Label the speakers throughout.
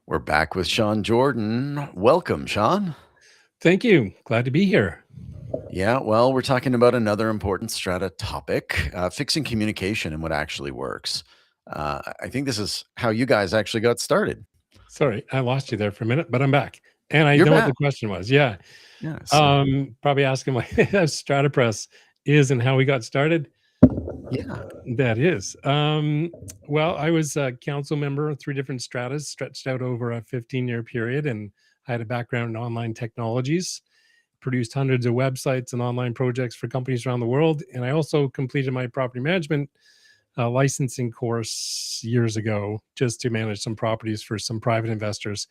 Speaker 1: We're back with Sean Jordan. Welcome, Sean.
Speaker 2: Thank you. Glad to be here.
Speaker 1: Yeah, well, we're talking about another important Strata topic, fixing communication and what actually works. I think this is how you guys actually got started.
Speaker 2: Sorry, I lost you there for a minute, but I'm back. And I
Speaker 1: You're
Speaker 2: know what
Speaker 1: back.
Speaker 2: the question was. Yeah.
Speaker 1: Yeah. So,
Speaker 2: Probably asking what StrataPress is and how we got started.
Speaker 1: yeah.
Speaker 2: That is. Well, I was a council member of 3 different stratas stretched out over a 15-year period, and I had a background in online technologies, produced hundreds of websites and online projects for companies around the world. And I also completed my property management licensing course years ago just to manage some properties for some private investors.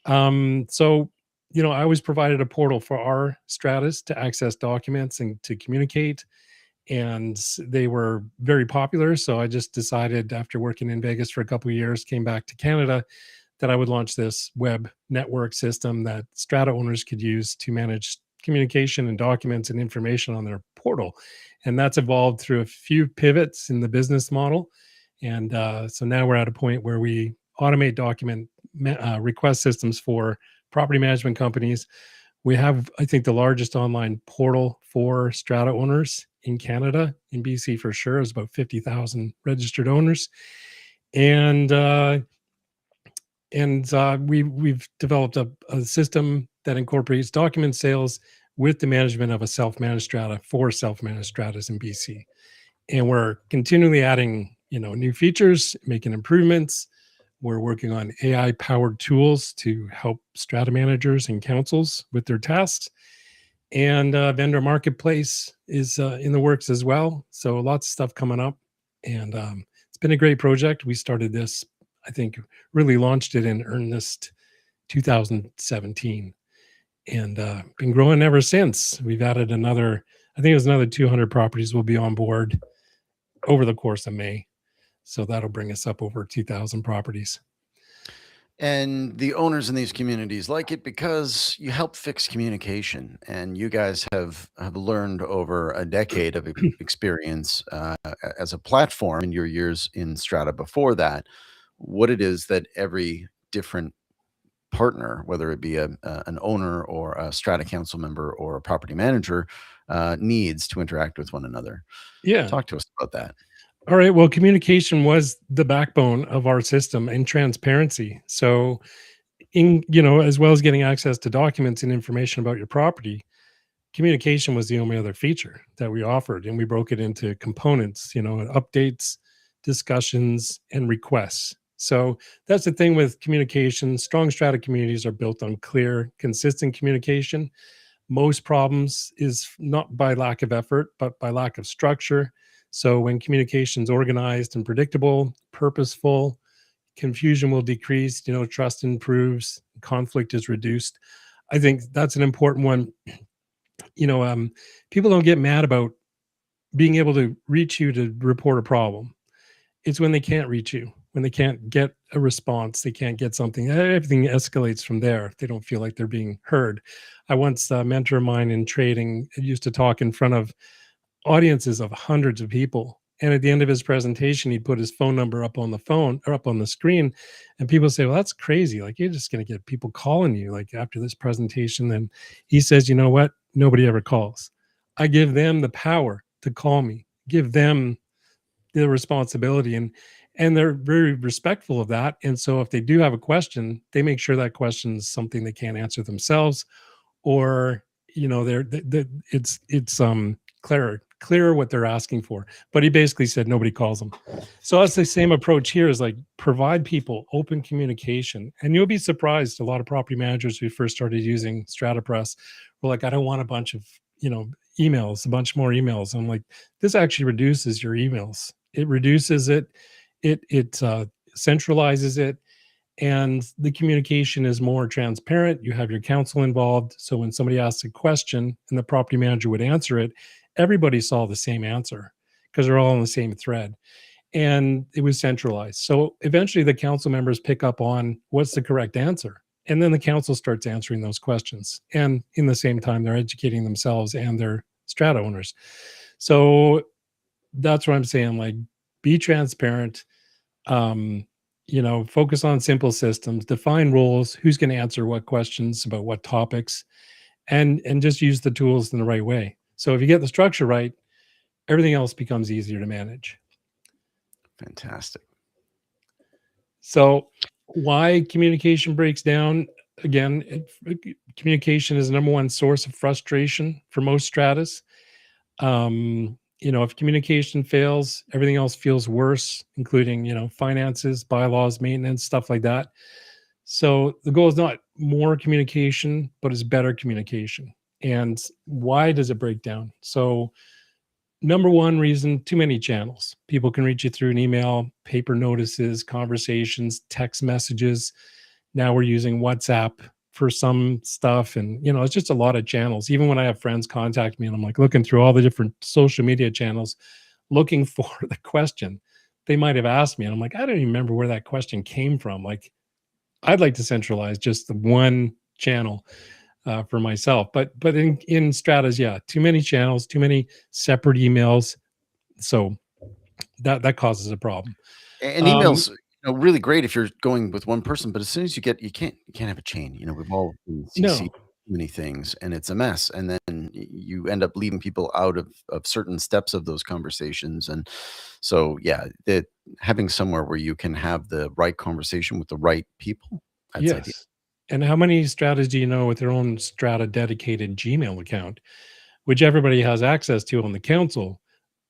Speaker 2: So, I always provided a portal for our stratas to access documents and to communicate, and they were very popular. So I just decided, after working in Vegas for a couple of years, came back to Canada, that I would launch this web network system that strata owners could use to manage communication and documents and information on their portal. And that's evolved through a few pivots in the business model. And so now we're at a point where we automate document request systems for property management companies. We have, I think, the largest online portal for strata owners in Canada. In BC, for sure, is about 50,000 registered owners. And we've developed a system that incorporates document sales with the management of a self-managed strata for self-managed stratas in BC. And we're continually adding, new features, making improvements. We're working on AI-powered tools to help strata managers and councils with their tasks. And vendor marketplace is in the works as well. So lots of stuff coming up. And it's been a great project. We started this, I think, really launched it in earnest 2017, and been growing ever since. We've added another, I think it was another 200 properties will be on board over the course of May. So that'll bring us up over 2,000 properties.
Speaker 1: And the owners in these communities like it because you help fix communication, and you guys have learned over a decade of experience as a platform in your years in Strata before that, what it is that every different partner, whether it be an owner or a strata council member or a property manager, needs to interact with one another.
Speaker 2: Yeah.
Speaker 1: Talk to us about that.
Speaker 2: All right. Well, communication was the backbone of our system, and transparency. So, as well as getting access to documents and information about your property, communication was the only other feature that we offered. And we broke it into components, updates, discussions, and requests. So that's the thing with communication. Strong strata communities are built on clear, consistent communication. Most problems is not by lack of effort, but by lack of structure. So when communication is organized and predictable, purposeful, confusion will decrease, trust improves, conflict is reduced. I think that's an important one. People don't get mad about being able to reach you to report a problem. It's when they can't reach you, when they can't get a response, they can't get something. Everything escalates from there. They don't feel like they're being heard. I once, a mentor of mine in trading used to talk in front of audiences of hundreds of people. And at the end of his presentation, he'd put his phone number up on the phone or up on the screen. And people say, well, that's crazy. Like, you're just going to get people calling you like after this presentation. And he says, you know what? Nobody ever calls. I give them the power to call me, give them the responsibility. And they're very respectful of that. And so if they do have a question, they make sure that question is something they can't answer themselves, or it's clear what they're asking for. But he basically said nobody calls them. So that's the same approach here, is like, provide people open communication. And you'll be surprised, a lot of property managers who first started using StrataPress were like, I don't want a bunch of emails, a bunch more emails. I'm like, this actually reduces your emails. It reduces it. It centralizes it, and the communication is more transparent. You have your counsel involved. So when somebody asks a question and the property manager would answer it, everybody saw the same answer because they're all on the same thread. And it was centralized. So eventually the council members pick up on what's the correct answer. And then the council starts answering those questions. And in the same time, they're educating themselves and their strata owners. So that's what I'm saying. Like, be transparent. focus on simple systems, define roles, who's going to answer what questions about what topics, and just use the tools in the right way. So if you get the structure right, everything else becomes easier to manage.
Speaker 1: Fantastic.
Speaker 2: So why communication breaks down? Again, communication is the number one source of frustration for most stratas. If communication fails, everything else feels worse, including, finances, bylaws, maintenance, stuff like that. So the goal is not more communication, but it's better communication. And why does it break down? So number one reason, too many channels. People can reach you through an email, paper notices, conversations, text messages. Now we're using WhatsApp for some stuff. And, it's just a lot of channels. Even when I have friends contact me and I'm like looking through all the different social media channels, looking for the question they might have asked me. And I'm like, I don't even remember where that question came from. Like, I'd like to centralize just the one channel for myself. But in stratas, yeah, too many channels, too many separate emails. So that causes a problem.
Speaker 1: And
Speaker 2: Um,
Speaker 1: emails, really great if you're going with one person, but as soon as you can't have a chain. We've all been CC'd
Speaker 2: no,
Speaker 1: too many things, and it's a mess. And then you end up leaving people out of certain steps of those conversations. And so, yeah, that having somewhere where you can have the right conversation with the right people, that's ideal.
Speaker 2: yes. And how many stratas do you know with their own strata dedicated Gmail account, which everybody has access to on the council?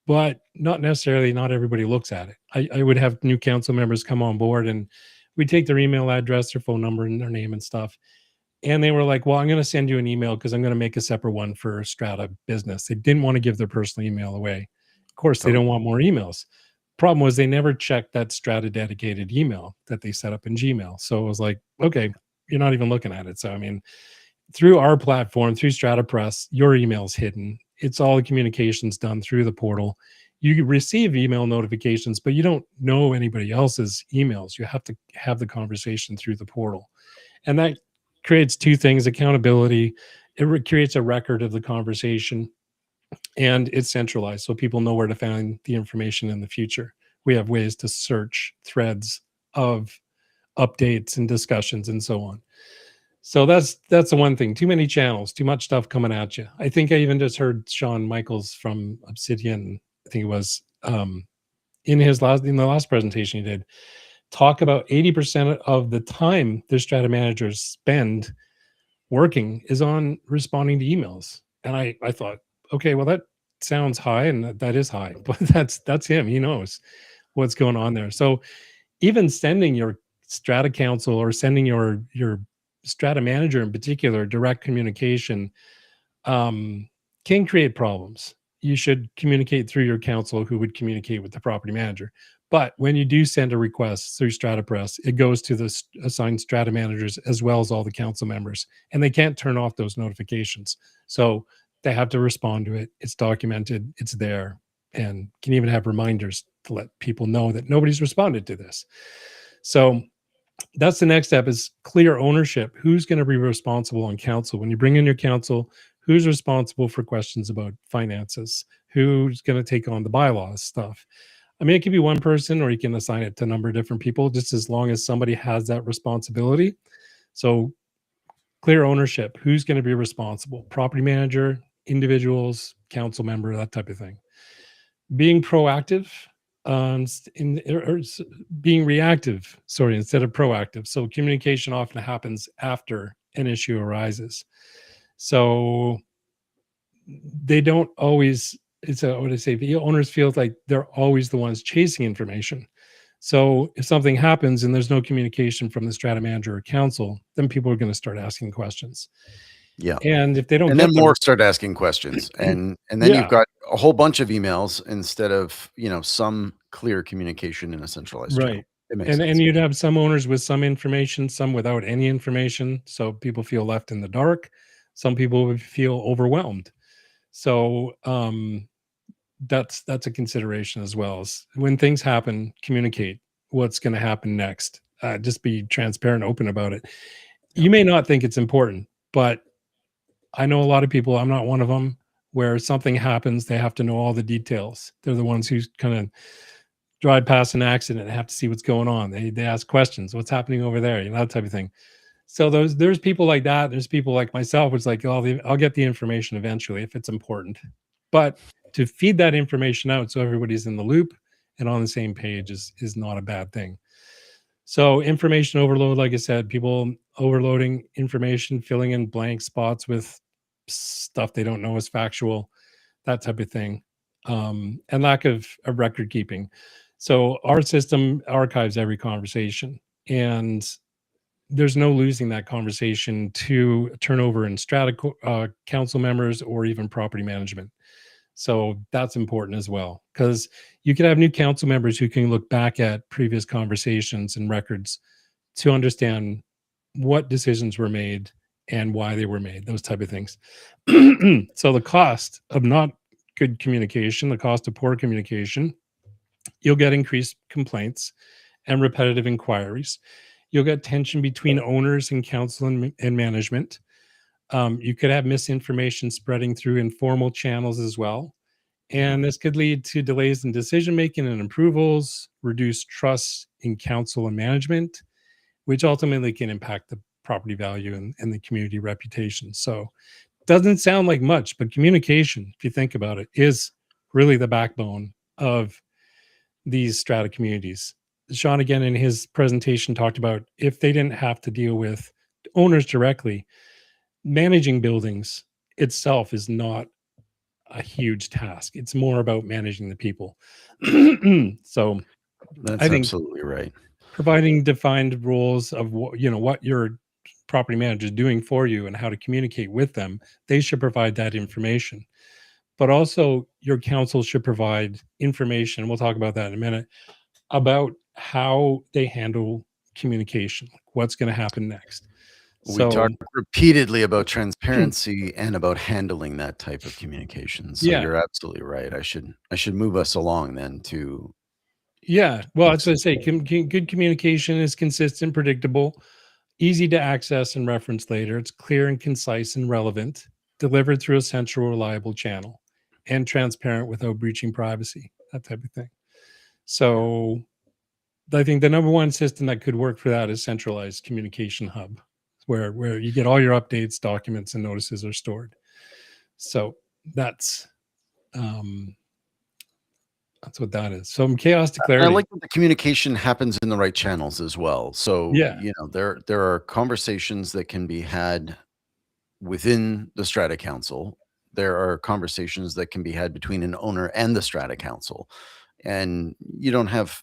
Speaker 2: But not everybody looks at it. I would have new council members come on board and we take their email address, their phone number, and their name and stuff. And they were like, well, I'm going to send you an email because I'm going to make a separate one for Strata business. They didn't want to give their personal email away. Of course, they don't
Speaker 1: Totally.
Speaker 2: want more emails. Problem was they never checked that Strata dedicated email that they set up in Gmail. So it was like, okay, you're not even looking at it. So I mean, through our platform, through Strata Press, your email's hidden. It's all the communications done through the portal. You receive email notifications, but you don't know anybody else's emails. You have to have the conversation through the portal. And that creates two things: accountability. Creates a record of the conversation, and it's centralized so people know where to find the information in the future. We have ways to search threads of updates and discussions and so on. So that's the one thing. Too many channels, too much stuff coming at you. I think I even just heard Shawn Michaels from Obsidian, I think it was, in the last presentation he did, talk about 80% of the time their strata managers spend working is on responding to emails. And I thought, okay, well that sounds high, and that is high, but that's him. He knows what's going on there. So even sending your strata council or sending your strata manager in particular direct communication um, can create problems. You should communicate through your council, who would communicate with the property manager. But when you do send a request through Strata Press, it goes to the assigned strata managers as well as all the council members, and they can't turn off those notifications. So they have to respond to it. It's documented, it's there, and can even have reminders to let people know that nobody's responded to this. So that's the next step, is clear ownership. Who's going to be responsible on council? When you bring in your council, who's responsible for questions about finances? Who's going to take on the bylaws stuff? I mean, it could be one person, or you can assign it to a number of different people, just as long as somebody has that responsibility. So clear ownership. Who's going to be responsible? Property manager, individuals, council member, that type of thing. Being proactive, being reactive, sorry, instead of proactive. So communication often happens after an issue arises. So they don't always, what I say, the owners feel like they're always the ones chasing information. So if something happens and there's no communication from the strata manager or council, then people are going to start asking questions.
Speaker 1: Yeah.
Speaker 2: And if they don't
Speaker 1: And then
Speaker 2: get
Speaker 1: more
Speaker 2: the
Speaker 1: start asking questions, and then you've
Speaker 2: yeah,
Speaker 1: got a whole bunch of emails instead of, some clear communication in a centralized channel.
Speaker 2: right.
Speaker 1: It makes
Speaker 2: And
Speaker 1: sense.
Speaker 2: you'd have some owners with some information, some without any information. So people feel left in the dark. Some people would feel overwhelmed. So that's a consideration as well. As when things happen, communicate what's going to happen next. Just be transparent, open about it.
Speaker 1: Yeah.
Speaker 2: You may not think it's important, but I know a lot of people. I'm not one of them. Where something happens, they have to know all the details. They're the ones who kind of drive past an accident and have to see what's going on. They ask questions, what's happening over there, that type of thing. So there's people like that. There's people like myself, which like, oh, I'll get the information eventually if it's important. But to feed that information out so everybody's in the loop and on the same page is not a bad thing. So information overload, like I said, people overloading information, filling in blank spots with stuff they don't know is factual, that type of thing, and lack of record keeping. So our system archives every conversation, and there's no losing that conversation to turnover in strata council members or even property management. So that's important as well, because you could have new council members who can look back at previous conversations and records to understand what decisions were made and why they were made, those type of things. So the cost of not good communication, the cost of poor communication, you'll get increased complaints and repetitive inquiries. You'll get tension between owners and council and management. You could have misinformation spreading through informal channels as well. And this could lead to delays in decision making and approvals, reduced trust in council and management, which ultimately can impact the property value and the community reputation. So doesn't sound like much, but communication, if you think about it, is really the backbone of these strata communities. Sean, again, in his presentation, talked about if they didn't have to deal with owners directly, managing buildings itself is not a huge task. It's more about managing the people. So I
Speaker 1: That's
Speaker 2: think
Speaker 1: absolutely right.
Speaker 2: providing defined rules of what your property manager is doing for you and how to communicate with them, they should provide that information. But also your council should provide information, we'll talk about that in a minute, about how they handle communication, like what's going to happen next.
Speaker 1: We
Speaker 2: So
Speaker 1: talk repeatedly about transparency and about handling that type of communication. So
Speaker 2: yeah,
Speaker 1: you're absolutely right. I should move us along then to
Speaker 2: yeah. Well, that's what I
Speaker 1: next.
Speaker 2: say. Good communication is consistent, predictable, easy to access and reference later. It's clear and concise and relevant, delivered through a central, reliable channel, and transparent without breaching privacy, that type of thing. So I think the number one system that could work for that is centralized communication hub, where you get all your updates, documents, and notices are stored. So that's um, that's what that is. So from chaos to
Speaker 1: I
Speaker 2: clarity.
Speaker 1: like that the communication happens in the right channels as well. So,
Speaker 2: Yeah,
Speaker 1: there are conversations that can be had within the strata council. There are conversations that can be had between an owner and the strata council. And you don't have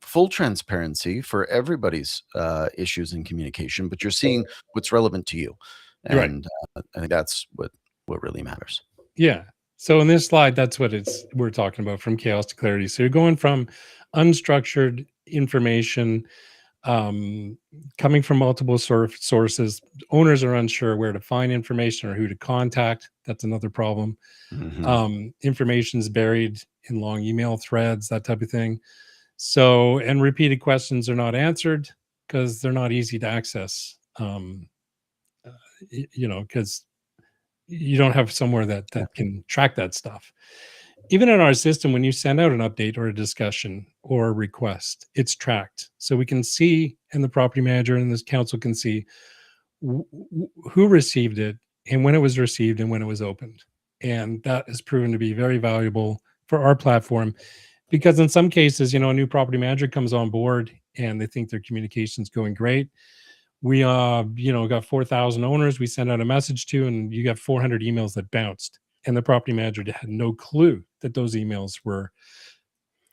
Speaker 1: full transparency for everybody's issues in communication, but you're seeing what's relevant to you.
Speaker 2: right.
Speaker 1: And I think that's what really matters.
Speaker 2: Yeah. So in this slide, that's what we're talking about, from chaos to clarity. So you're going from unstructured information, um, coming from multiple sources. Owners are unsure where to find information or who to contact. That's another problem.
Speaker 1: Hmm.
Speaker 2: Information is buried in long email threads, that type of thing. So, and repeated questions are not answered because they're not easy to access. Because you don't have somewhere that can track that stuff. Even in our system, when you send out an update or a discussion or a request, it's tracked. So we can see, and the property manager and this council can see who received it and when it was received and when it was opened. And that has proven to be very valuable for our platform, because in some cases, a new property manager comes on board and they think their communication's going great. We got 4,000 owners we send out a message to, and you got 400 emails that bounced, and the property manager had no clue that those emails were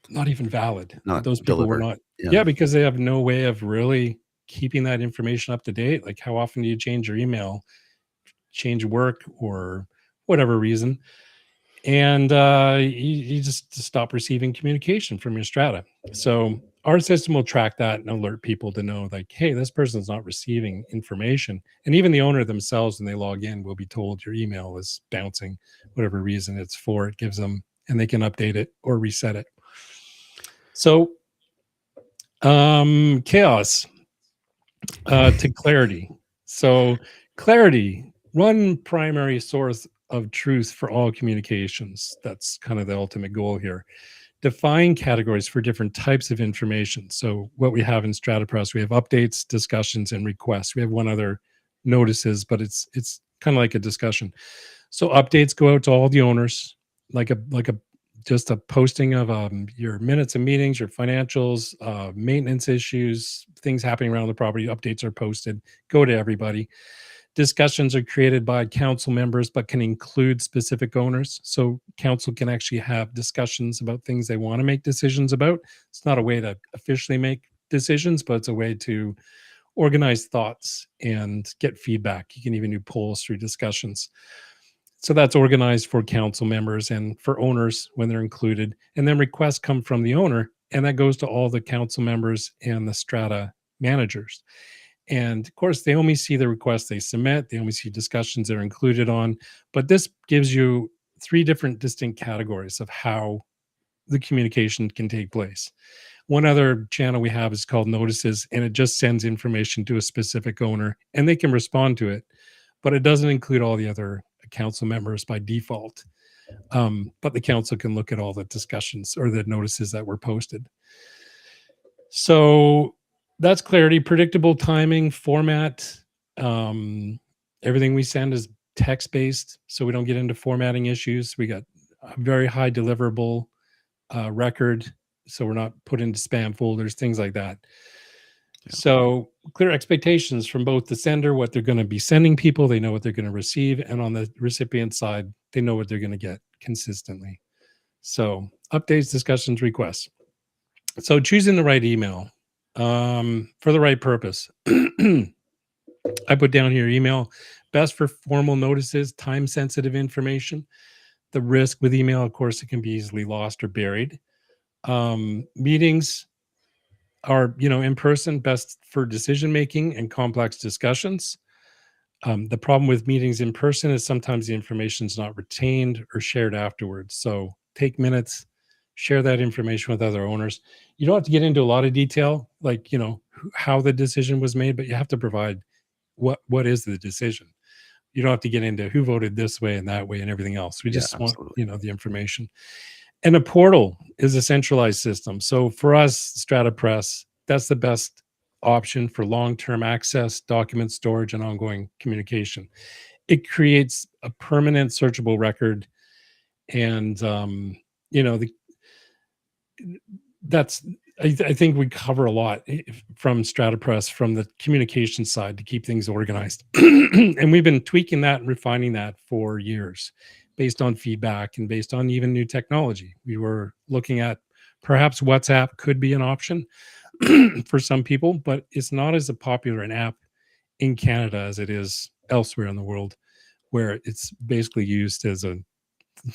Speaker 2: not even valid, that
Speaker 1: Not
Speaker 2: those people were
Speaker 1: delivered.
Speaker 2: not.
Speaker 1: Yeah.
Speaker 2: Yeah, because they have no way of really keeping that information up to date. Like, how often do you change your email, change work, or whatever reason, and you just stop receiving communication from your strata. So our system will track that and alert people to know, like, hey, this person's not receiving information. And even the owner themselves, when they log in, will be told your email is bouncing, whatever reason it's for. It gives them, and they can update it or reset it. So chaos to clarity. So clarity, one primary source of truth for all communications. That's kind of the ultimate goal here. define categories for different types of information. So what we have in StrataPress, we have updates, discussions, and requests. We have one other, notices, but it's kind of like a discussion. So updates go out to all the owners, like a just a posting of your minutes of meetings, your financials, maintenance issues, things happening around the property. Updates are posted, go to everybody. Discussions are created by council members, but can include specific owners. So council can actually have discussions about things they want to make decisions about. It's not a way to officially make decisions, but it's a way to organize thoughts and get feedback. You can even do polls through discussions. So that's organized for council members and for owners when they're included. And then requests come from the owner, and that goes to all the council members and the strata managers. And of course, they only see the requests they submit, they only see discussions that are included on. But this gives you three different distinct categories of how the communication can take place. One other channel we have is called notices, and it just sends information to a specific owner and they can respond to it, but it doesn't include all the other council members by default. But the council can look at all the discussions or the notices that were posted. So that's clarity, predictable timing, format. Um, Everything we send is text based, so we don't get into formatting issues. We got a very high deliverable record, so we're not put into spam folders, things like that.
Speaker 1: Yeah.
Speaker 2: So clear expectations from both the sender, what they're going to be sending people, they know what they're going to receive, and on the recipient side, they know what they're going to get consistently. So updates, discussions, requests. So choosing the right email for the right purpose. I put down here email best for formal notices, time sensitive information. The risk with email, of course, it can be easily lost or buried. Meetings are, in person, best for decision making and complex discussions. The problem with meetings in person is sometimes the information is not retained or shared afterwards. So take minutes, share that information with other owners. You don't have to get into a lot of detail, like how the decision was made, but you have to provide what is the decision. You don't have to get into who voted this way and that way and everything else. We
Speaker 1: Yeah,
Speaker 2: just want
Speaker 1: absolutely.
Speaker 2: the information. And a portal is a centralized system. So for us, Strata Press, that's the best option for long-term access, document storage, and ongoing communication. It creates a permanent searchable record, and the that's I think we cover a lot from StrataPress from the communication side to keep things organized. And we've been tweaking that and refining that for years based on feedback and based on even new technology. We were looking at perhaps WhatsApp could be an option for some people, but it's not as a popular an app in Canada as it is elsewhere in the world, where it's basically used as a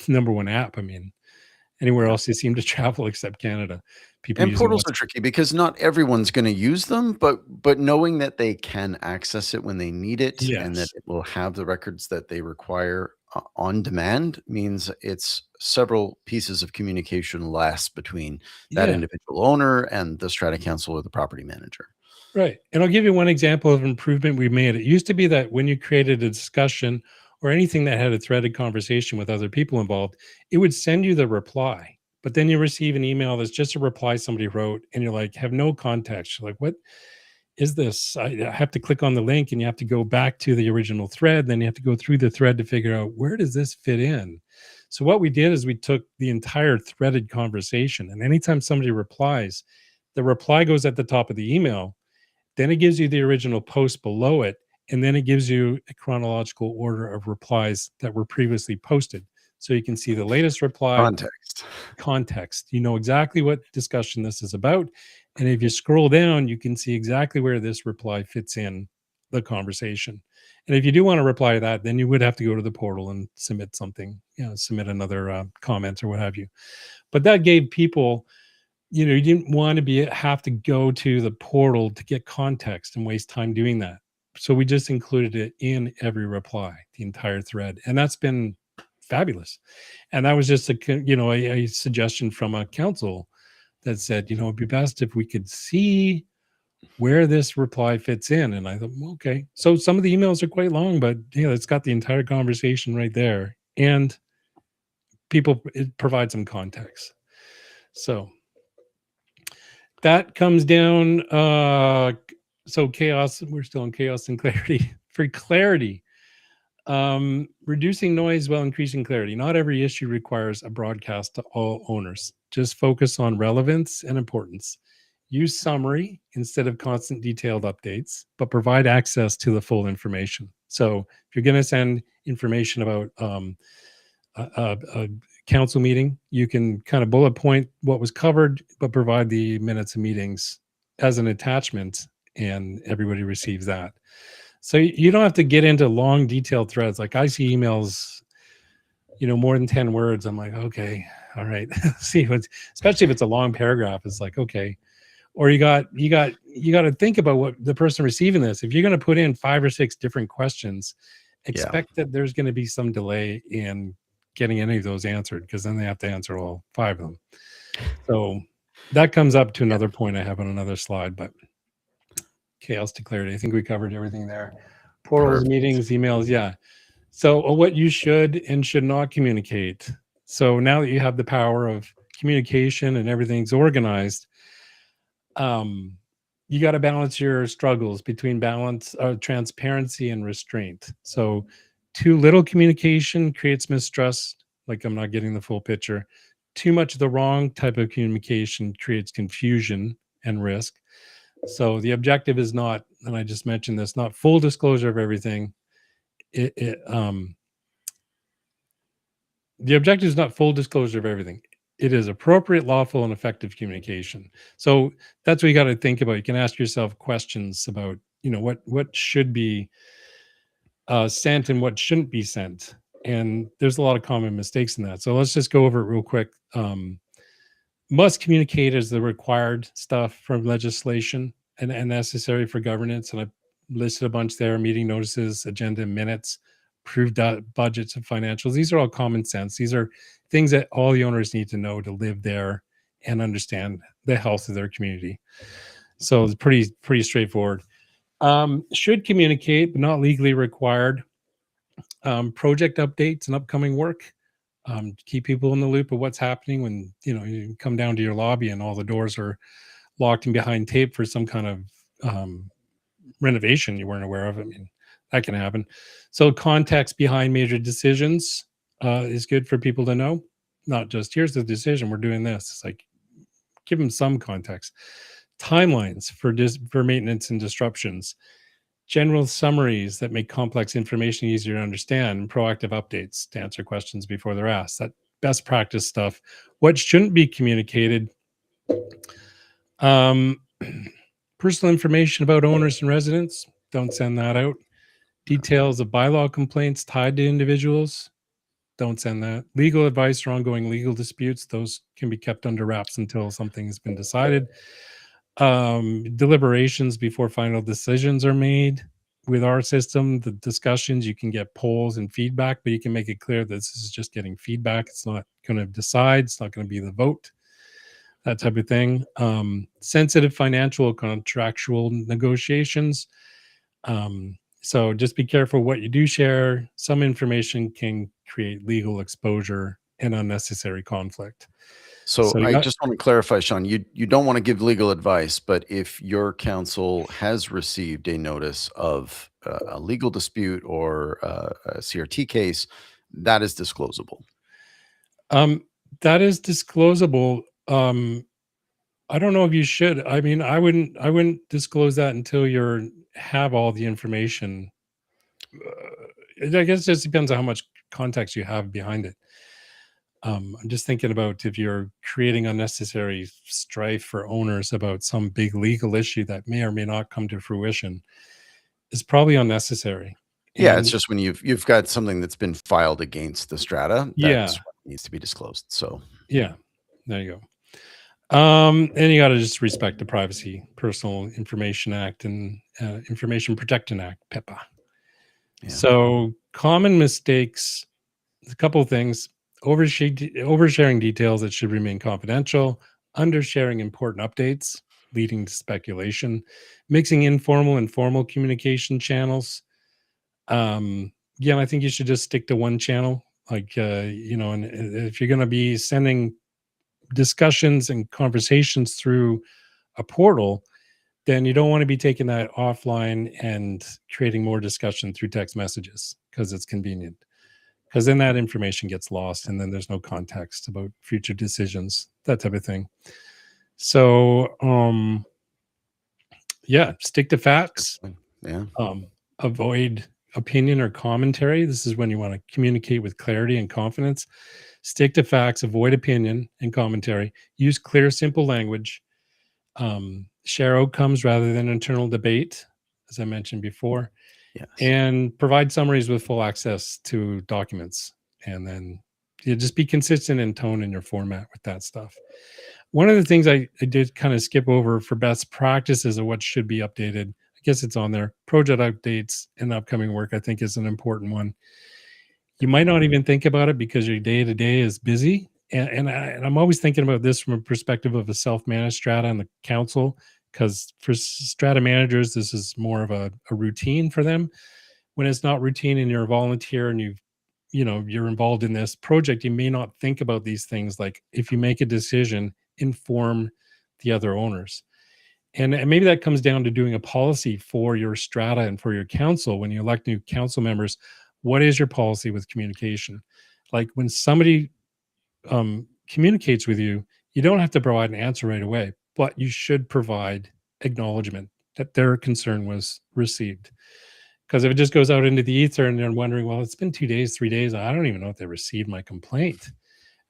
Speaker 2: number one app. I mean, anywhere
Speaker 1: Yeah.
Speaker 2: else they seem to travel except Canada, people
Speaker 1: And
Speaker 2: using
Speaker 1: portals are
Speaker 2: WhatsApp.
Speaker 1: tricky because not everyone's gonna use them, but knowing that they can access it when they need it and that
Speaker 2: Yes.
Speaker 1: it will have the records that they require on demand means it's several pieces of communication less between that
Speaker 2: Yeah.
Speaker 1: individual owner and the strata council or the property manager.
Speaker 2: Right. And I'll give you one example of improvement we made. It used to be that when you created a discussion or anything that had a threaded conversation with other people involved, it would send you the reply. But then you receive an email that's just a reply somebody wrote, and you're like, have no context. You're like, what is this? I have to click on the link and you have to go back to the original thread. Then you have to go through the thread to figure out where does this fit in? So what we did is we took the entire threaded conversation, and anytime somebody replies, the reply goes at the top of the email, then it gives you the original post below it, and then it gives you a chronological order of replies that were previously posted. So you can see the latest reply,
Speaker 1: Context.
Speaker 2: context. You know exactly what discussion this is about. And if you scroll down, you can see exactly where this reply fits in the conversation. And if you do want to reply to that, then you would have to go to the portal and submit something, submit another comment or what have you. But that gave people, you didn't want to have to go to the portal to get context and waste time doing that. So we just included it in every reply, the entire thread, and that's been fabulous. And that was just a suggestion from a council that said, it'd be best if we could see where this reply fits in. And I thought, well, okay. So some of the emails are quite long, but it's got the entire conversation right there, and it provides some context. So that comes down. So chaos. We're still in chaos and clarity. For clarity, reducing noise while increasing clarity. Not every issue requires a broadcast to all owners. Just focus on relevance and importance. Use summary instead of constant detailed updates, but provide access to the full information. So if you're going to send information about a council meeting, you can kind of bullet point what was covered, but provide the minutes of meetings as an attachment, and everybody receives that. So you don't have to get into long, detailed threads. Like I see emails, more than 10 words. I'm like, okay, all right. See what, especially if it's a long paragraph, it's like, okay. Or you got to think about what the person receiving this. If you're going to put in 5 or 6 different questions,
Speaker 1: Yeah.
Speaker 2: expect that there's going to be some delay in getting any of those answered, because then they have to answer all 5 of them. So that comes up to
Speaker 1: Yeah.
Speaker 2: another point I have on another slide, but chaos to clarity. I think we covered everything there. Portals,
Speaker 1: Perfect.
Speaker 2: meetings, emails. Yeah. So what you should and should not communicate. So now that you have the power of communication and everything's organized, um, you got to balance your struggles between transparency and restraint. So too little communication creates mistrust, like I'm not getting the full picture. Too much of the wrong type of communication creates confusion and risk. So the objective is not, and I just mentioned this, not full disclosure of everything. The objective is not full disclosure of everything. It is appropriate, lawful, and effective communication. So that's what you got to think about. You can ask yourself questions about, what should be sent and what shouldn't be sent. And there's a lot of common mistakes in that. So let's just go over it real quick. Must communicate as the required stuff from legislation and necessary for governance. And I listed a bunch there: meeting notices, agenda minutes, approved budgets and financials. These are all common sense. These are things that all the owners need to know to live there and understand the health of their community. So it's pretty straightforward. Should communicate, but not legally required. Project updates and upcoming work. Keep people in the loop of what's happening when you come down to your lobby and all the doors are locked and behind tape for some kind of renovation you weren't aware of. I mean, that can happen. So context behind major decisions is good for people to know. Not just here's the decision, we're doing this. It's like give them some context. Timelines for maintenance and disruptions. General summaries that make complex information easier to understand, and proactive updates to answer questions before they're asked. That best practice stuff. What shouldn't be communicated? Um, Personal information about owners and residents. Don't send that out. Details of bylaw complaints tied to individuals. Don't send that. Legal advice or ongoing legal disputes. Those can be kept under wraps until something has been decided. Deliberations before final decisions are made. With our system, the discussions, you can get polls and feedback, but you can make it clear that this is just getting feedback. It's not going to decide. It's not going to be the vote, that type of thing. Sensitive financial contractual negotiations. So just be careful what you do share. Some information can create legal exposure and unnecessary conflict.
Speaker 1: So
Speaker 2: So you
Speaker 1: I
Speaker 2: got
Speaker 1: just want to clarify, Sean, you don't want to give legal advice, but if your council has received a notice of a legal dispute or a CRT case, that is disclosable.
Speaker 2: um that is disclosable. I don't know if you should. I mean, I wouldn't disclose that until you have all the information. I guess it just depends on how much context you have behind it. I'm just thinking about if you're creating unnecessary strife for owners about some big legal issue that may or may not come to fruition, is probably unnecessary.
Speaker 1: Yeah, it's
Speaker 2: And
Speaker 1: just when you've got something that's been filed against the strata,
Speaker 2: yeah,
Speaker 1: that's what needs to be disclosed. So
Speaker 2: yeah, there you go. And you got to just respect the Privacy Personal Information Act and Information Protection Act, PIPA.
Speaker 1: yeah.
Speaker 2: So common mistakes, a couple of things: oversharing details that should remain confidential, undersharing important updates, leading to speculation, mixing informal and formal communication channels. Yeah, and I think you should just stick to one channel. Like, and if you're going to be sending discussions and conversations through a portal, then you don't want to be taking that offline and creating more discussion through text messages because it's convenient. Because then that information gets lost and then there's no context about future decisions, that type of thing. So, yeah, stick to
Speaker 1: Good
Speaker 2: facts,
Speaker 1: point. Yeah.
Speaker 2: avoid opinion or commentary. This is when you want to communicate with clarity and confidence. Stick to facts, avoid opinion and commentary. Use clear, simple language. Share outcomes rather than internal debate, as I mentioned before,
Speaker 1: Yes.
Speaker 2: and provide summaries with full access to documents. And then just be consistent in tone in your format with that stuff. One of the things I did kind of skip over for best practices of what should be updated, I guess it's on there. Project updates and upcoming work, I think, is an important one. You might not even think about it because your day to day is busy. And I'm always thinking about this from a perspective of a self managed strata and the council, because for strata managers, this is more of a routine for them. When it's not routine and you're a volunteer and you're involved in this project, you may not think about these things. Like if you make a decision, inform the other owners. And maybe that comes down to doing a policy for your strata and for your council. When you elect new council members, what is your policy with communication? Like when somebody communicates with you, you don't have to provide an answer right away, but you should provide acknowledgement that their concern was received. Because if it just goes out into the ether and they're wondering, well, it's been 2 days, 3 days, I don't even know if they received my complaint.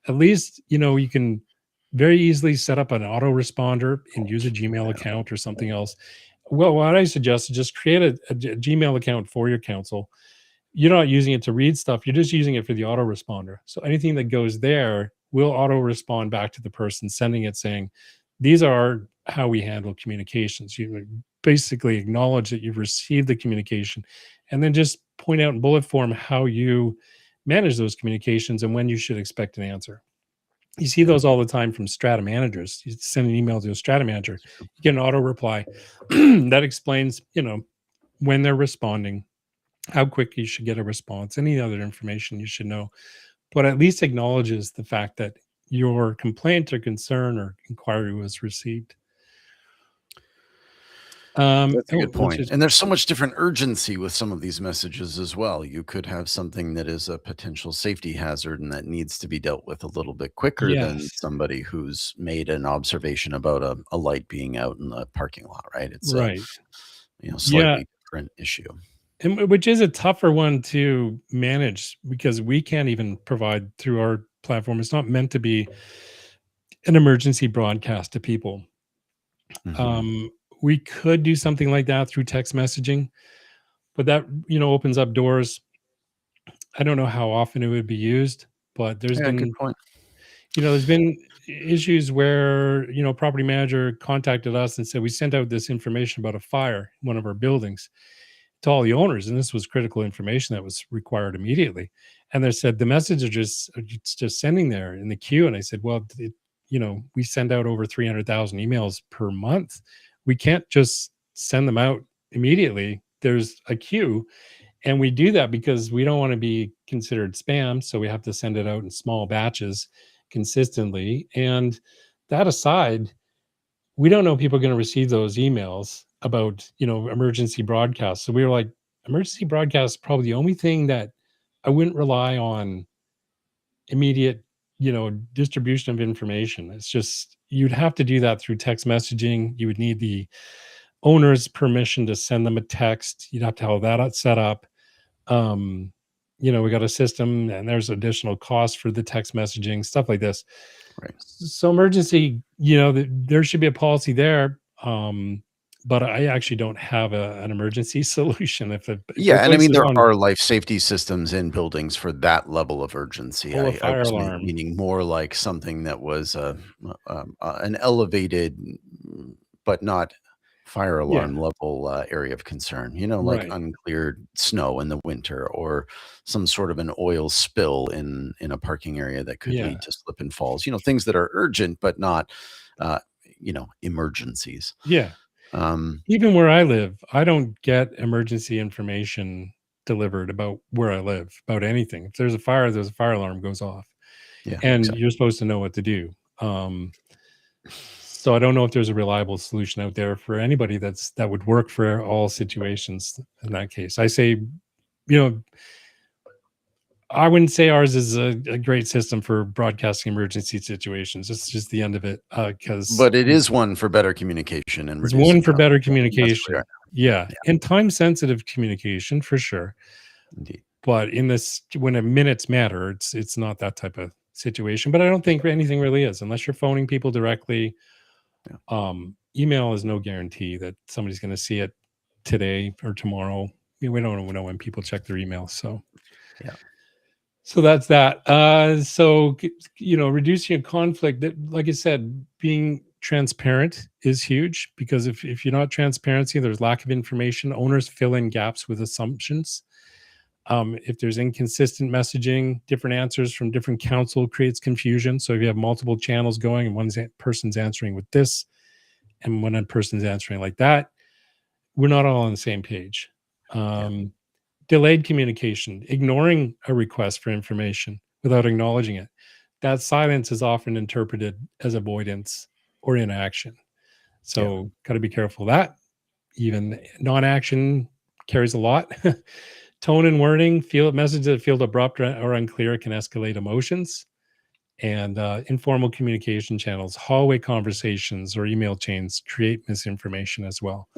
Speaker 2: At least, you can very easily set up an autoresponder and use a Gmail
Speaker 1: Yeah.
Speaker 2: account or something else. Well, what I suggest is just create a Gmail account for your council. You're not using it to read stuff, you're just using it for the autoresponder. So anything that goes there will auto respond back to the person sending it, saying, these are how we handle communications. You basically acknowledge that you've received the communication and then just point out in bullet form how you manage those communications and when you should expect an answer. You see
Speaker 1: Yeah.
Speaker 2: those all the time from strata managers. You send an email to a strata manager,
Speaker 1: True.
Speaker 2: you get an auto reply that explains, when they're responding, how quick you should get a response, any other information you should know, but at least acknowledges the fact that your complaint or concern or inquiry was received.
Speaker 1: That's a good
Speaker 2: Which
Speaker 1: point.
Speaker 2: is
Speaker 1: And there's so much different urgency with some of these messages as well. You could have something that is a potential safety hazard and that needs to be dealt with a little bit quicker than
Speaker 2: yes,
Speaker 1: somebody who's made an observation about a light being out in the parking lot, right? It's a,
Speaker 2: right, yeah,
Speaker 1: slightly different issue.
Speaker 2: and which is a tougher one to manage because we can't even provide through our platform. It's not meant to be an emergency broadcast to people.
Speaker 1: Mhm.
Speaker 2: Um, we could do something like that through text messaging, but that opens up doors. I don't know how often it would be used, but
Speaker 1: Yeah, good point.
Speaker 2: there's been issues where property manager contacted us and said we sent out this information about a fire in one of our buildings to all the owners, and this was critical information that was required immediately. And they said the message it's just sending there in the queue. And I said, well, we send out over 300,000 emails per month. We can't just send them out immediately. There's a queue, and we do that because we don't want to be considered spam. So we have to send it out in small batches consistently. And that aside, we don't know people are going to receive those emails about, emergency broadcasts. So we were like, emergency broadcasts probably the only thing that I wouldn't rely on immediate, distribution of information. It's just you'd have to do that through text messaging. You would need the owner's permission to send them a text. You'd have to have that set up. um we got a system and there's additional costs for the text messaging, stuff like this.
Speaker 1: Right.
Speaker 2: So emergency, there should be a policy there. But I actually don't have an emergency solution. If a
Speaker 1: Yeah, and I
Speaker 2: place
Speaker 1: mean,
Speaker 2: is
Speaker 1: there
Speaker 2: on
Speaker 1: are life safety systems in buildings for that level of urgency.
Speaker 2: full of
Speaker 1: I
Speaker 2: fire
Speaker 1: was
Speaker 2: alarm.
Speaker 1: meaning more like something that was, an elevated, but not fire
Speaker 2: Yeah,
Speaker 1: alarm level, area of concern, like
Speaker 2: right.
Speaker 1: uncleared snow in the winter or some sort of an oil spill in a parking area that could
Speaker 2: Yeah,
Speaker 1: lead to slip and falls, things that are urgent, but not, uh, emergencies.
Speaker 2: yeah.
Speaker 1: Um,
Speaker 2: Even where I live, I don't get emergency information delivered about where I live, about anything. If there's a fire, there's a fire alarm goes off,
Speaker 1: yeah,
Speaker 2: and
Speaker 1: exactly.
Speaker 2: you're supposed to know what to do. Um, so I don't know if there's a reliable solution out there for anybody that would work for all situations. In that case, I say, I wouldn't say ours is a great system for broadcasting emergency situations. It's just the end of it, because
Speaker 1: But it is one for better communication and
Speaker 2: it's one
Speaker 1: reducing
Speaker 2: for better
Speaker 1: conflict, and that's where we
Speaker 2: communication.
Speaker 1: are
Speaker 2: Yeah,
Speaker 1: now.
Speaker 2: and time sensitive communication for sure.
Speaker 1: Yeah, indeed.
Speaker 2: But in this, when a minutes matter, it's not that type of situation. But I don't think anything really is, unless you're phoning people directly.
Speaker 1: Yeah.
Speaker 2: Email is no guarantee that somebody's going to see it today or tomorrow. We don't know when people check their emails.
Speaker 1: Yeah.
Speaker 2: So that's that. Reducing a conflict, that, like I said, being transparent is huge, because if you're not transparency, there's lack of information. Owners fill in gaps with assumptions. If there's inconsistent messaging, different answers from different council creates confusion. So if you have multiple channels going and person's answering with this and one person's answering like that, we're not all on the same page.
Speaker 1: Yeah.
Speaker 2: Um, Delayed communication, ignoring a request for information without acknowledging it. That silence is often interpreted as avoidance or inaction.
Speaker 1: Yeah.
Speaker 2: So, got to be careful of that. Even non action carries a lot. Tone and wording, messages that feel abrupt or unclear can escalate emotions. And informal communication channels, hallway conversations, or email chains create misinformation as well.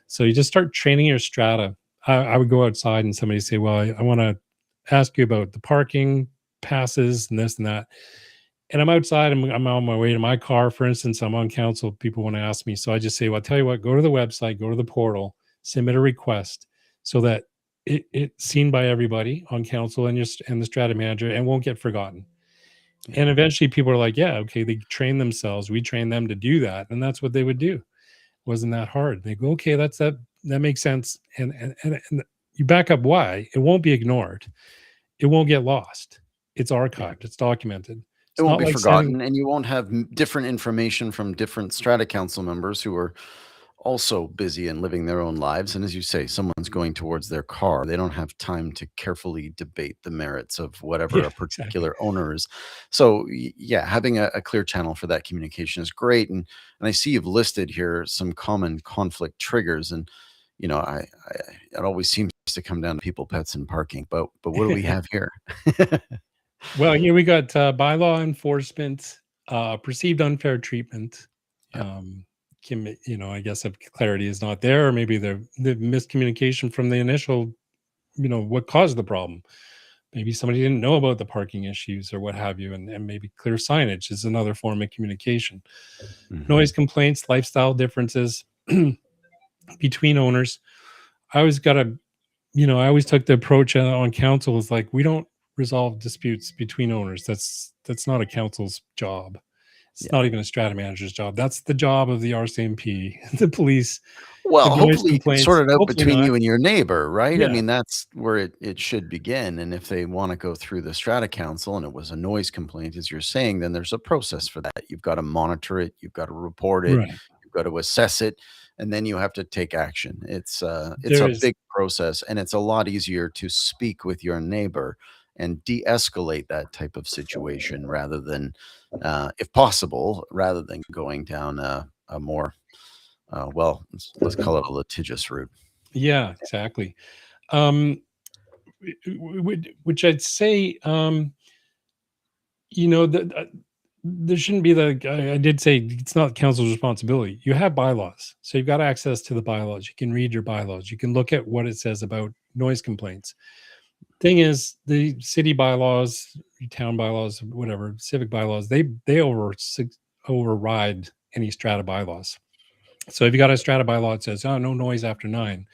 Speaker 2: So you just start training your strata. I would go outside and somebody say, "Well, I want to ask you about the parking passes and this and that." And I'm outside. I'm on my way to my car, for instance. I'm on council. People want to ask me, so I just say, "Well, I'll tell you what. Go to the website, go to the portal, submit a request, so that it's seen by everybody on council and the strata manager, and won't get forgotten."
Speaker 1: Yeah.
Speaker 2: And eventually, people are like, "Yeah, okay." They train themselves. We train them to do that, and that's what they would do. Wasn't that hard. They go, okay, that makes sense. And you back up why. It won't be ignored. It won't get lost. It's
Speaker 1: Yeah.
Speaker 2: archived. It's documented.
Speaker 1: It
Speaker 2: It's
Speaker 1: won't
Speaker 2: not
Speaker 1: be
Speaker 2: like sending.
Speaker 1: forgotten, and you won't have different information from different strata council members who are also busy and living their own lives. And as you say, someone's going towards their car. They don't have time to carefully debate the merits of whatever
Speaker 2: Yeah,
Speaker 1: a
Speaker 2: exactly.
Speaker 1: particular owner is. So, yeah, having a clear channel for that communication is great. And I see you've listed here some common conflict triggers. And it always seems to come down to people, pets, and parking. But what do we have here?
Speaker 2: Well, here we got bylaw enforcement, perceived unfair treatment.
Speaker 1: Yeah.
Speaker 2: Um, I guess if clarity is not there, or maybe the miscommunication from the initial, what caused the problem. Maybe somebody didn't know about the parking issues or what have you, and maybe clear signage is another form of communication.
Speaker 1: Hmm.
Speaker 2: Noise complaints, lifestyle differences between owners. I always got to, I always took the approach on council is like, we don't resolve disputes between owners. That's not a council's job. It's
Speaker 1: Yeah.
Speaker 2: not even a strata manager's job. That's the job of the RCMP, the police.
Speaker 1: Well,
Speaker 2: If noise
Speaker 1: hopefully you can
Speaker 2: complaints,
Speaker 1: sort it out
Speaker 2: hopefully
Speaker 1: between
Speaker 2: not.
Speaker 1: you and your neighbor, right? I
Speaker 2: Yeah,
Speaker 1: mean, that's where it should begin. And if they want to go through the strata council and it was a noise complaint, as you're saying, then there's a process for that. You've got to monitor it, you've got to report it,
Speaker 2: right.
Speaker 1: you've got to assess it, and then you have to take action. It's
Speaker 2: There
Speaker 1: a
Speaker 2: is.
Speaker 1: big process, and it's a lot easier to speak with your neighbor and de-escalate that type of situation rather than, if possible, rather than going down a more well, let's call it a litigious route.
Speaker 2: Yeah, exactly. Um, which I'd say, there shouldn't be I did say it's not council's responsibility. You have bylaws, so you've got access to the bylaws. You can read your bylaws. You can look at what it says about noise complaints. Thing is, the city bylaws, town bylaws, whatever, civic bylaws, they override any strata bylaws. So if you got a strata bylaw that says, oh, no noise after 9,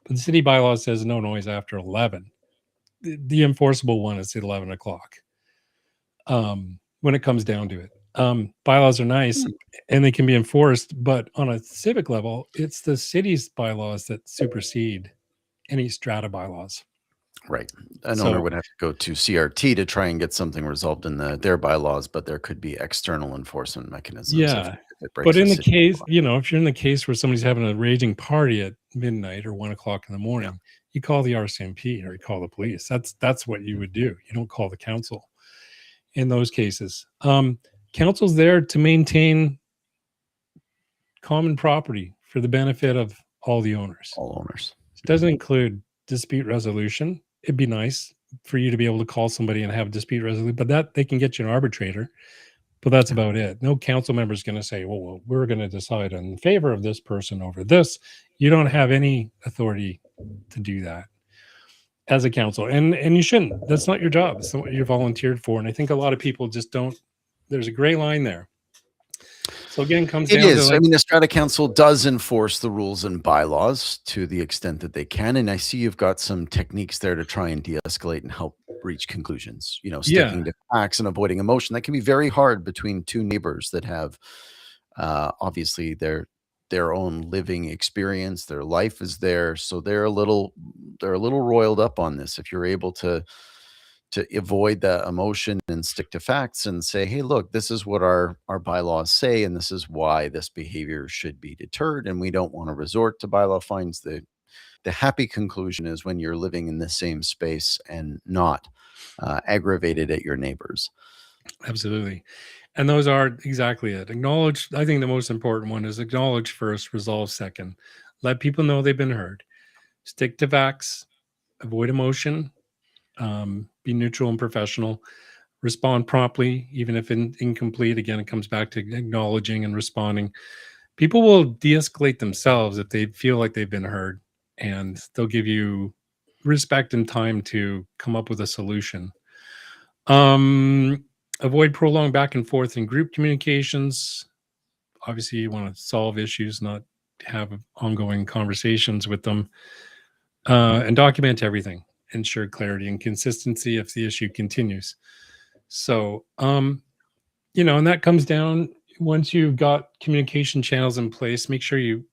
Speaker 2: but the city bylaw says no noise after 11, the enforceable one is 11 o'clock, when it comes down to it. Bylaws are nice
Speaker 1: Hmm.
Speaker 2: and they can be enforced, but on a civic level, it's the city's bylaws that supersede any strata bylaws.
Speaker 1: Right. An owner
Speaker 2: So
Speaker 1: would have to go to CRT to try and get something resolved in their bylaws, but there could be external enforcement mechanisms if
Speaker 2: yeah,
Speaker 1: it
Speaker 2: but
Speaker 1: breaks a
Speaker 2: in the
Speaker 1: city
Speaker 2: case,
Speaker 1: bylaw.
Speaker 2: if you're in the case where somebody's having a raging party at midnight or 1 o'clock in the
Speaker 1: Yeah.
Speaker 2: morning, you call the RCMP or you call the police. That's what you would do. You don't call the council in those cases. Council's there to maintain common property for the benefit of all the owners.
Speaker 1: All owners.
Speaker 2: It doesn't include dispute resolution. It'd be nice for you to be able to call somebody and have a dispute resolution, but that they can get you an arbitrator. But that's
Speaker 1: Yeah.
Speaker 2: about it. No council member is going to say, well, we're going to decide in favor of this person over this. You don't have any authority to do that as a council. And you shouldn't. That's not your job. It's not what you're volunteered for. And I think a lot of people just don't, there's a gray line there. So again, comes
Speaker 1: It
Speaker 2: down to
Speaker 1: is. I
Speaker 2: like,
Speaker 1: mean, the Strata Council does enforce the rules and bylaws to the extent that they can. And I see you've got some techniques there to try and de-escalate and help reach conclusions,
Speaker 2: yeah,
Speaker 1: sticking to facts and avoiding emotion. That can be very hard between two neighbors that have obviously their own living experience. Their life is there. So they're a little roiled up on this. If you're able to avoid the emotion and stick to facts and say, hey, look, this is what our bylaws say, and this is why this behavior should be deterred, and we don't want to resort to bylaw fines. The happy conclusion is when you're living in the same space and not aggravated at your neighbors.
Speaker 2: absolutely. And those are exactly it. Acknowledge, I think the most important one is acknowledge first, resolve second. Let people know they've been heard. Stick to facts, avoid emotion, be neutral and professional, respond promptly, even if incomplete. Again, it comes back to acknowledging and responding. People will de escalate themselves if they feel like they've been heard, and they'll give you respect and time to come up with a solution. Um, Avoid prolonged back and forth in group communications. Obviously, you want to solve issues, not have ongoing conversations with them, and document everything. Ensure clarity and consistency if the issue continues. So, and that comes down once you've got communication channels in place, make sure you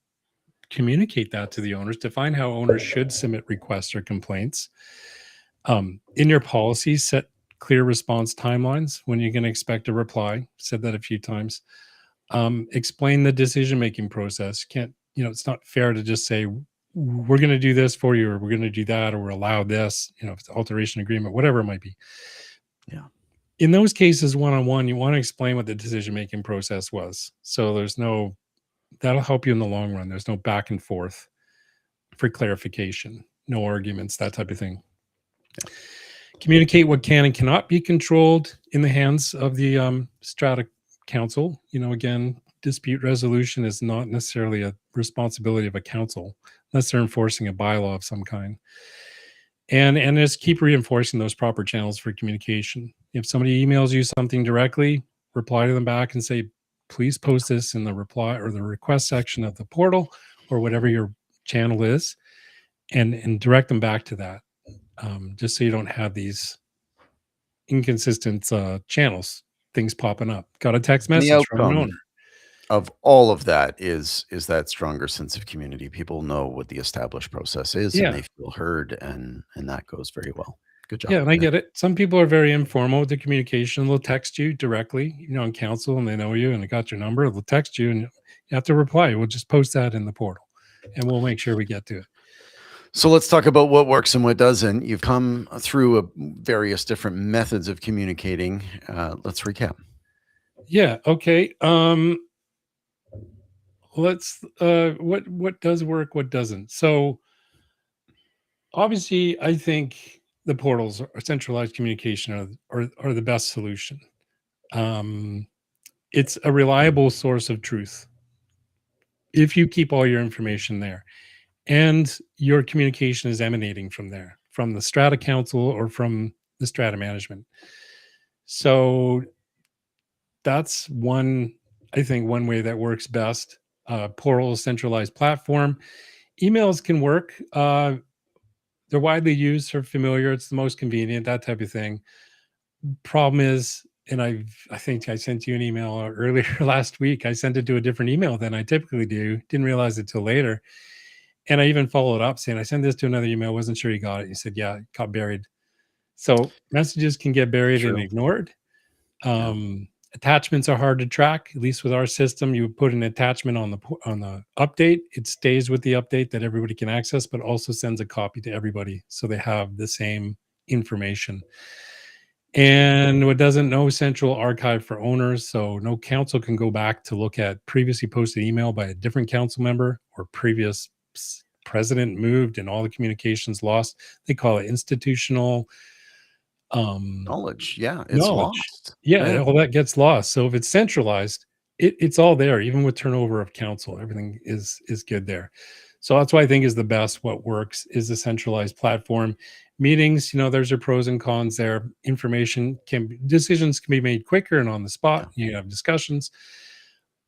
Speaker 2: communicate that to the owners, define how owners should submit requests or complaints. In your policy, set clear response timelines when you're going to expect a reply. Said that a few times. Explain the decision making process. Can't, it's not fair to just say, we're going to do this for you, or we're going to do that, or we're allowed this, if it's alteration agreement, whatever it might be.
Speaker 1: Yeah.
Speaker 2: In those cases, one-on-one, you want to explain what the decision-making process was. So that'll help you in the long run. There's no back and forth for clarification, no arguments, that type of thing.
Speaker 1: Yeah.
Speaker 2: Communicate what can and cannot be controlled in the hands of the Strata Council. Again, dispute resolution is not necessarily a responsibility of a council unless they're enforcing a bylaw of some kind. And just keep reinforcing those proper channels for communication. If somebody emails you something directly, reply to them back and say, please post this in the reply or the request section of the portal or whatever your channel is, and direct them back to that, just so you don't have these inconsistent channels, things popping up. Got a text
Speaker 1: And the
Speaker 2: message from an owner.
Speaker 1: outcome of all of that is that stronger sense of community. People know what the established process is, and
Speaker 2: Yeah.
Speaker 1: they feel heard, and that goes very well. Good job.
Speaker 2: Yeah, and I get it. Some people are very informal with the communication. They'll text you directly, on council, and they know you and they got your number. They'll text you and you have to reply. We'll just post that in the portal and we'll make sure we get to it.
Speaker 1: So let's talk about what works and what doesn't. You've come through various different methods of communicating. Let's recap.
Speaker 2: Yeah. Okay. Let's what does work, what doesn't. So obviously I think the portals or centralized communication are the best solution. It's a reliable source of truth if you keep all your information there and your communication is emanating from there, from the Strata Council or from the Strata management. So that's I think one way that works best. Portal centralized platform. Emails can work. They're widely used, are familiar. It's the most convenient, that type of thing. Problem is, and I think I sent you an email earlier last week. I sent it to a different email than I typically do. Didn't realize it till later. And I even followed up saying, I sent this to another email. Wasn't sure you got it. You said, yeah, it got buried. So messages can get buried and
Speaker 1: True.
Speaker 2: ignored.
Speaker 1: Yeah.
Speaker 2: Attachments are hard to track. At least with our system, you put an attachment on the update. It stays with the update that everybody can access, but also sends a copy to everybody so they have the same information. And what doesn't, no central archive for owners. So no council can go back to look at previously posted email by a different council member or previous president moved and all the communications lost. They call it institutional um,
Speaker 1: Knowledge, yeah, it's
Speaker 2: knowledge.
Speaker 1: lost.
Speaker 2: Yeah,
Speaker 1: Yeah,
Speaker 2: all that gets lost. So if it's centralized, it's all there. Even with turnover of council, everything is good there. So that's why I think is the best. What works is a centralized platform. Meetings, there's your pros and cons there. Decisions can be made quicker and on the spot.
Speaker 1: yeah.
Speaker 2: You have discussions,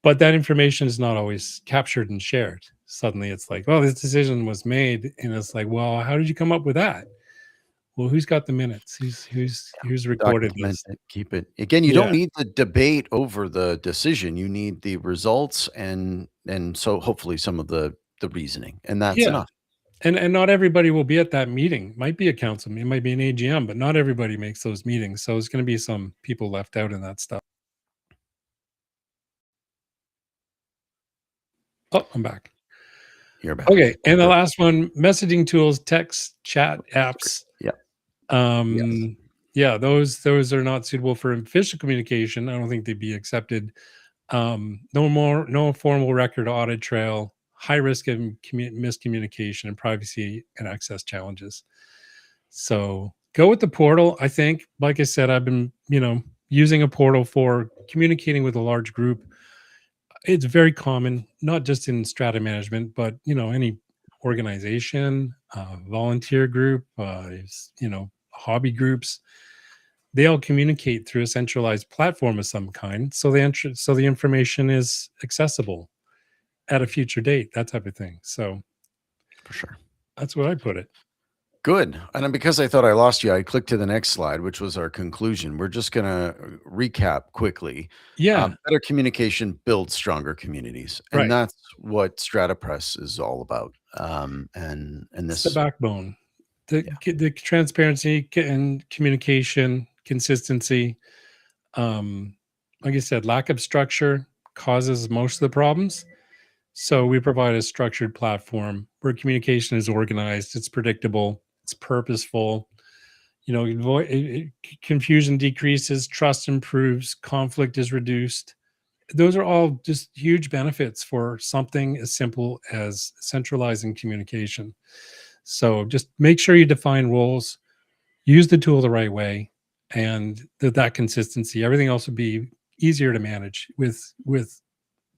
Speaker 2: but that information is not always captured and shared. Suddenly, it's like, well, this decision was made, and it's like, well, how did you come up with that? Well, who's got the minutes? Who's recorded
Speaker 1: Document
Speaker 2: this?
Speaker 1: it, keep it. Again, you don't
Speaker 2: Yeah.
Speaker 1: need the debate over the decision, you need the results and so hopefully some of the reasoning, and that's
Speaker 2: Yeah.
Speaker 1: enough.
Speaker 2: And not everybody will be at that meeting. Might be a council meeting, might be an AGM, but not everybody makes those meetings. So there's going to be some people left out in that stuff. Oh, I'm back.
Speaker 1: You're back.
Speaker 2: Okay. And the
Speaker 1: Perfect.
Speaker 2: last one, messaging tools, text, chat
Speaker 1: Sorry.
Speaker 2: apps.
Speaker 1: Yeah. Yes.
Speaker 2: Um, yeah, those are not suitable for official communication. I don't think they'd be accepted. No formal record audit trail, high risk of miscommunication and privacy and access challenges. So go with the portal. I think, like I said, I've been, using a portal for communicating with a large group. It's very common, not just in strata management, but any organization, volunteer group, hobby groups. They all communicate through a centralized platform of some kind. So the information is accessible at a future date, that type of thing. So
Speaker 1: For sure.
Speaker 2: that's what I put it.
Speaker 1: Good. And then because I thought I lost you, I clicked to the next slide, which was our conclusion. We're just going to recap quickly.
Speaker 2: Yeah,
Speaker 1: Better communication builds stronger communities, and
Speaker 2: right.
Speaker 1: that's what Strata Press is all about. And
Speaker 2: It's the
Speaker 1: this,
Speaker 2: backbone. The
Speaker 1: yeah,
Speaker 2: the transparency and communication, consistency. Um, like I said, lack of structure causes most of the problems. So we provide a structured platform where communication is organized, it's predictable, it's purposeful. Confusion decreases, trust improves, conflict is reduced. Those are all just huge benefits for something as simple as centralizing communication. So just make sure you define roles, use the tool the right way, and that consistency. Everything else would be easier to manage with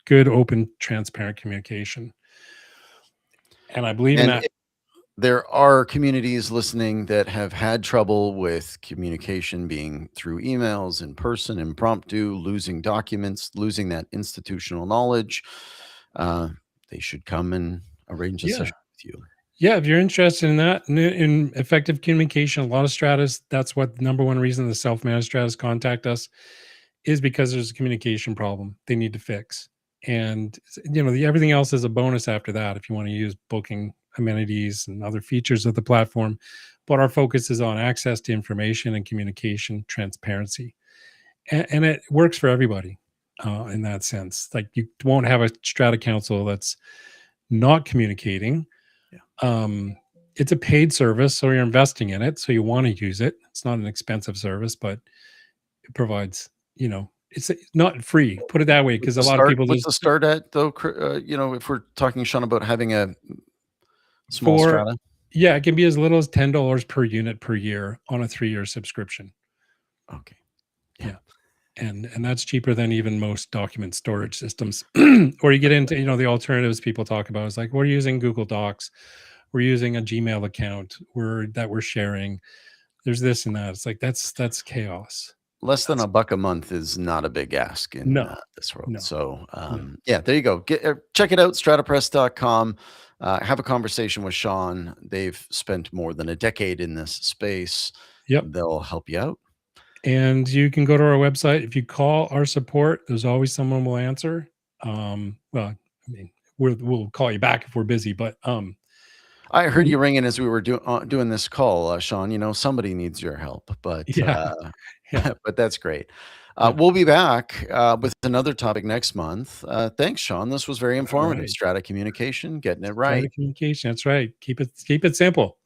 Speaker 2: good, open, transparent communication. And I believe in
Speaker 1: and
Speaker 2: that.
Speaker 1: there are communities listening that have had trouble with communication being through emails, in person, impromptu, losing documents, losing that institutional knowledge. Uh, they should come and arrange a
Speaker 2: Yeah.
Speaker 1: session with you.
Speaker 2: Yeah, if you're interested in that, in effective communication, a lot of stratas, that's what the number one reason the self-managed stratas contact us is because there's a communication problem they need to fix. And everything else is a bonus after that if you want to use booking amenities and other features of the platform. But our focus is on access to information and communication transparency, and it works for everybody in that sense. Like you won't have a strata council that's not communicating.
Speaker 1: Yeah.
Speaker 2: It's a paid service, so you're investing in it, so you want to use it. It's not an expensive service, but it provides, it's not free. Put it that way, because a lot of people
Speaker 1: What's
Speaker 2: just
Speaker 1: the start at though? If we're talking, Sean, about having a small
Speaker 2: for
Speaker 1: strata.
Speaker 2: yeah, it can be as little as $10 per unit per year on a 3-year subscription.
Speaker 1: Okay. Yeah.
Speaker 2: Yeah. And that's cheaper than even most document storage systems. Or you get into, the alternatives people talk about is like, we're using Google Docs, we're using a Gmail account, we're sharing. There's this and that. It's like that's chaos.
Speaker 1: Less than
Speaker 2: That's
Speaker 1: $1 a month is not a big ask in
Speaker 2: no,
Speaker 1: this world.
Speaker 2: no,
Speaker 1: So,
Speaker 2: no.
Speaker 1: yeah, there you go. Check it out, stratapress.com. Have a conversation with Sean. They've spent more than a decade in this space.
Speaker 2: Yep.
Speaker 1: They'll help you out.
Speaker 2: And you can go to our website. If you call our support, there's always someone will answer. Well, I mean, we'll call you back if we're busy, but
Speaker 1: I heard you ringing as we were doing this call, Sean. Somebody needs your help, but
Speaker 2: yeah, yeah,
Speaker 1: but that's great.
Speaker 2: yeah.
Speaker 1: We'll be back with another topic next month. Thanks, Sean. This was very
Speaker 2: All
Speaker 1: informative.
Speaker 2: right.
Speaker 1: Strata communication, getting it
Speaker 2: Try
Speaker 1: right.
Speaker 2: the communication. That's right. Keep it simple.